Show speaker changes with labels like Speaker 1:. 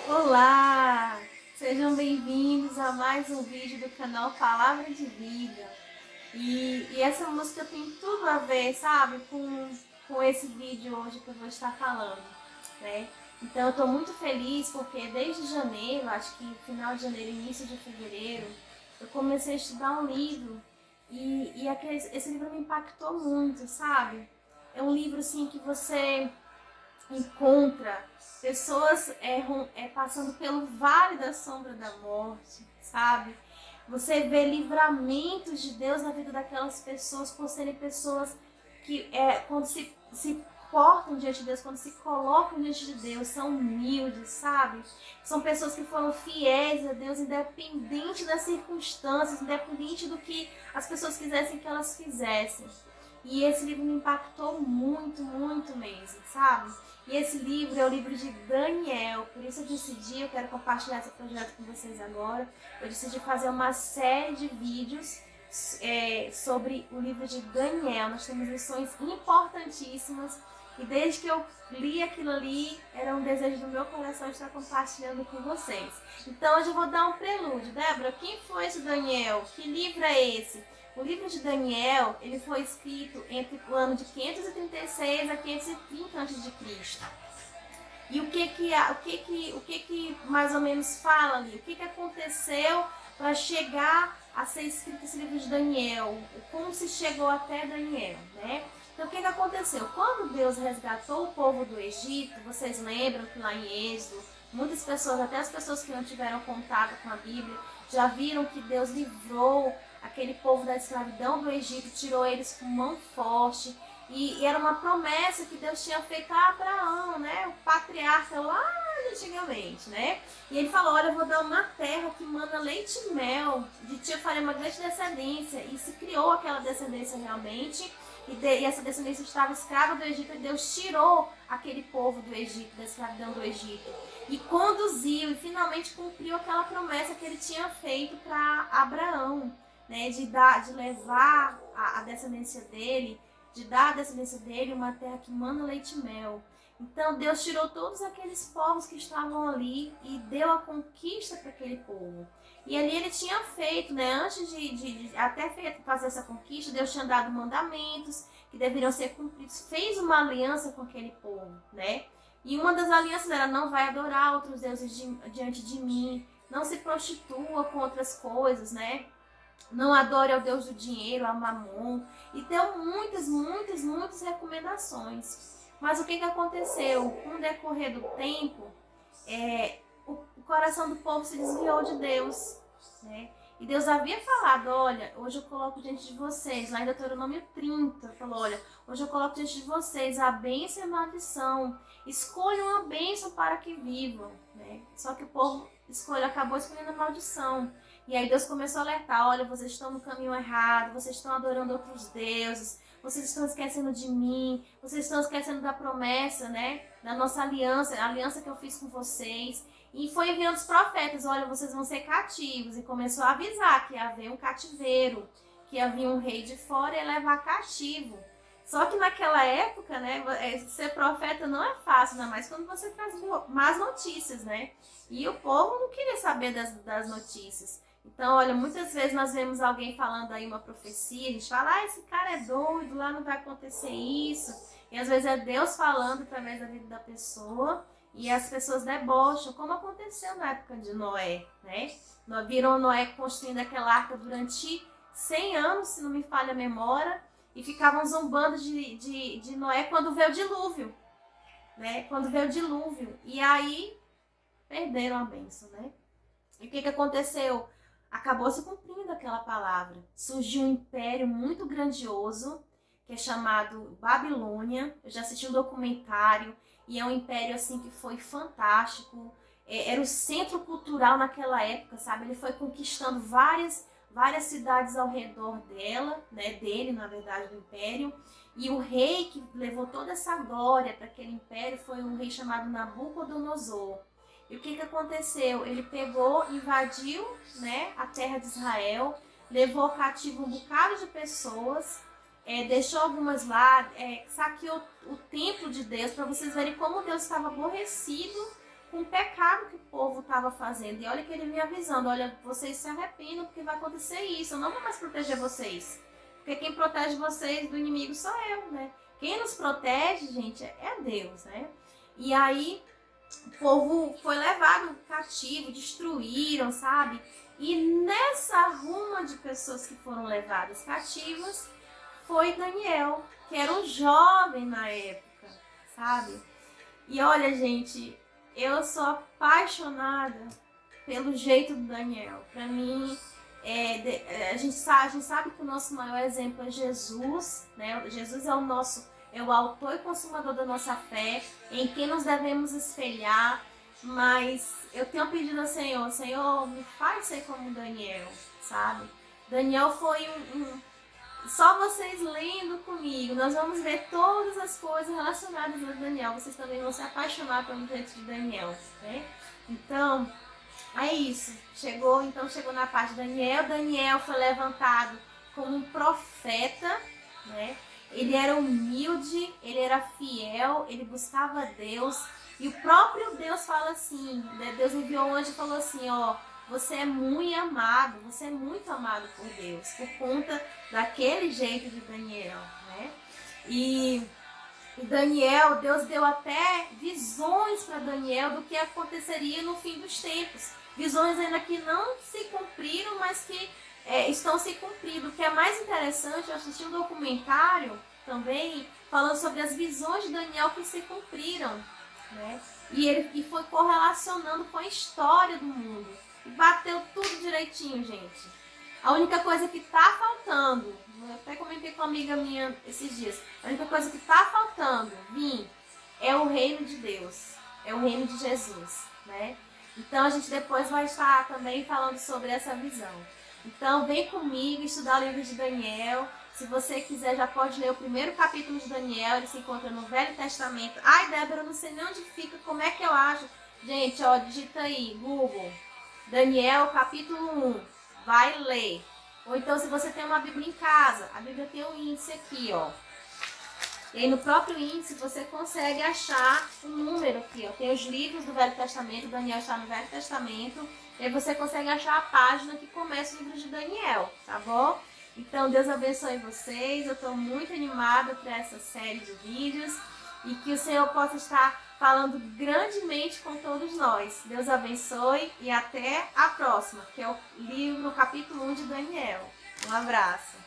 Speaker 1: Olá! Sejam bem-vindos a mais um vídeo do canal Palavra de Vida. E essa música tem tudo a ver, sabe, com esse vídeo hoje que eu vou estar falando, né? Então eu estou muito feliz porque desde janeiro, acho que final de janeiro, início de fevereiro, eu comecei a estudar um livro esse livro me impactou muito, sabe? É um livro assim que você encontra pessoas passando pelo vale da sombra da morte, sabe? Você vê livramentos de Deus na vida daquelas pessoas por serem pessoas que quando se portam diante de Deus, quando se colocam diante de Deus, são humildes, sabe? São pessoas que foram fiéis a Deus, independente das circunstâncias, independente do que as pessoas quisessem que elas fizessem. E esse livro me impactou muito, muito mesmo, sabe? E esse livro é o livro de Daniel, por isso eu quero compartilhar esse projeto com vocês agora. Eu decidi fazer uma série de vídeos sobre o livro de Daniel. Nós temos lições importantíssimas e desde que eu li aquilo ali, era um desejo do meu coração estar compartilhando com vocês. Então hoje eu vou dar um prelúdio. Débora, quem foi esse Daniel? Que livro é esse? O livro de Daniel, ele foi escrito entre o ano de 536 a 530 a.C. E o que mais ou menos fala ali? O que aconteceu para chegar a ser escrito esse livro de Daniel? Como se chegou até Daniel, né? Então, o que aconteceu? Quando Deus resgatou o povo do Egito, vocês lembram que lá em Êxodo, muitas pessoas, até as pessoas que não tiveram contato com a Bíblia, já viram que Deus livrou aquele povo da escravidão do Egito, tirou eles com mão forte. E era uma promessa que Deus tinha feito a Abraão, né? O patriarca lá antigamente, né? E ele falou, olha, eu vou dar uma terra que manda leite e mel, de ti eu farei uma grande descendência. E se criou aquela descendência realmente, e essa descendência estava escrava do Egito, e Deus tirou aquele povo do Egito, da escravidão do Egito, e conduziu, e finalmente cumpriu aquela promessa que ele tinha feito para Abraão, né? De levar a descendência dele, de dar à descendência dele uma terra que manda leite e mel. Então Deus tirou todos aqueles povos que estavam ali e deu a conquista para aquele povo. E ali ele tinha feito, né, antes de fazer essa conquista, Deus tinha dado mandamentos que deveriam ser cumpridos, fez uma aliança com aquele povo, né? E uma das alianças era, não vai adorar outros deuses diante de mim, não se prostitua com outras coisas, né? Não adore ao Deus do dinheiro, a Mamon. E deu muitas recomendações. Mas o que aconteceu? Com o decorrer do tempo, o coração do povo se desviou de Deus, né? E Deus havia falado, olha, hoje eu coloco diante de vocês, lá em Deuteronômio 30, falou, olha, hoje eu coloco diante de vocês a bênção e a maldição. Escolham a bênção para que vivam, né? Só que o povo acabou escolhendo a maldição. E aí Deus começou a alertar, olha, vocês estão no caminho errado, vocês estão adorando outros deuses, vocês estão esquecendo de mim, vocês estão esquecendo da promessa, né? Da nossa aliança, a aliança que eu fiz com vocês. E foi enviando os profetas, olha, vocês vão ser cativos. E começou a avisar que ia haver um cativeiro, que havia um rei de fora e ia levar cativo. Só que naquela época, né, ser profeta não é fácil, ainda mais quando você traz más notícias, né? E o povo não queria saber das notícias. Então, olha, muitas vezes nós vemos alguém falando aí uma profecia, a gente fala, esse cara é doido, lá não vai acontecer isso. E às vezes é Deus falando através da vida da pessoa e as pessoas debocham, como aconteceu na época de Noé, né? Viram Noé construindo aquela arca durante 100 anos, se não me falha a memória, e ficavam zombando de Noé quando veio o dilúvio, né? Quando veio o dilúvio. E aí perderam a bênção, né? E o que aconteceu? Acabou se cumprindo aquela palavra. Surgiu um império muito grandioso, que é chamado Babilônia. Eu já assisti um documentário, e é um império assim que foi fantástico. Era o centro cultural naquela época, sabe? Ele foi conquistando várias cidades ao redor dele, na verdade, do império. E o rei que levou toda essa glória para aquele império foi um rei chamado Nabucodonosor. E o que aconteceu? Ele pegou, invadiu, né, a terra de Israel, levou cativo um bocado de pessoas, deixou algumas lá, saqueou o templo de Deus, para vocês verem como Deus estava aborrecido com o pecado que o povo estava fazendo. E olha que ele vinha avisando, olha, vocês se arrependam porque vai acontecer isso, eu não vou mais proteger vocês. Porque quem protege vocês do inimigo sou eu, né? Quem nos protege, gente, é Deus, né? E aí o povo foi levado cativo, destruíram, sabe? E nessa ruma de pessoas que foram levadas cativas foi Daniel, que era um jovem na época, sabe? E olha, gente, eu sou apaixonada pelo jeito do Daniel. Para mim, a gente sabe que o nosso maior exemplo é Jesus, né? Jesus é o autor e consumador da nossa fé, em quem nos devemos espelhar. Mas eu tenho pedido ao Senhor, Senhor, me faz ser como Daniel, sabe? Daniel foi só vocês lendo comigo, nós vamos ver todas as coisas relacionadas a Daniel. Vocês também vão se apaixonar pelo jeito de Daniel, né? Então, é isso. Chegou na parte de Daniel. Daniel foi levantado como um profeta, né? Ele era humilde, ele era fiel, ele buscava Deus. E o próprio Deus fala assim, né? Deus enviou um anjo e falou assim, ó, você é muito amado por Deus, por conta daquele jeito de Daniel, né? E Daniel, Deus deu até visões para Daniel do que aconteceria no fim dos tempos. Visões ainda que não se cumpriram, mas que estão se cumprindo. O que é mais interessante, eu assisti um documentário também falando sobre as visões de Daniel que se cumpriram, né? E foi correlacionando com a história do mundo. E bateu tudo direitinho, gente. A única coisa que tá faltando, eu até comentei com uma amiga minha esses dias, a única coisa que tá faltando vir é o reino de Deus, é o reino de Jesus, né? Então a gente depois vai estar também falando sobre essa visão. Então vem comigo estudar o livro de Daniel. Se você quiser, já pode ler o primeiro capítulo de Daniel, ele se encontra no Velho Testamento. Ai, Débora, eu não sei nem onde fica, como é que eu acho? Gente, ó, digita aí, Google, Daniel capítulo 1, vai ler. Ou então, se você tem uma Bíblia em casa, a Bíblia tem um índice aqui, ó. E aí no próprio índice você consegue achar um número aqui, ó. Tem os livros do Velho Testamento, Daniel está no Velho Testamento. E aí você consegue achar a página que começa o livro de Daniel, tá bom? Então, Deus abençoe vocês. Eu estou muito animada para essa série de vídeos. E que o Senhor possa estar falando grandemente com todos nós. Deus abençoe e até a próxima, que é o livro, capítulo 1 de Daniel. Um abraço.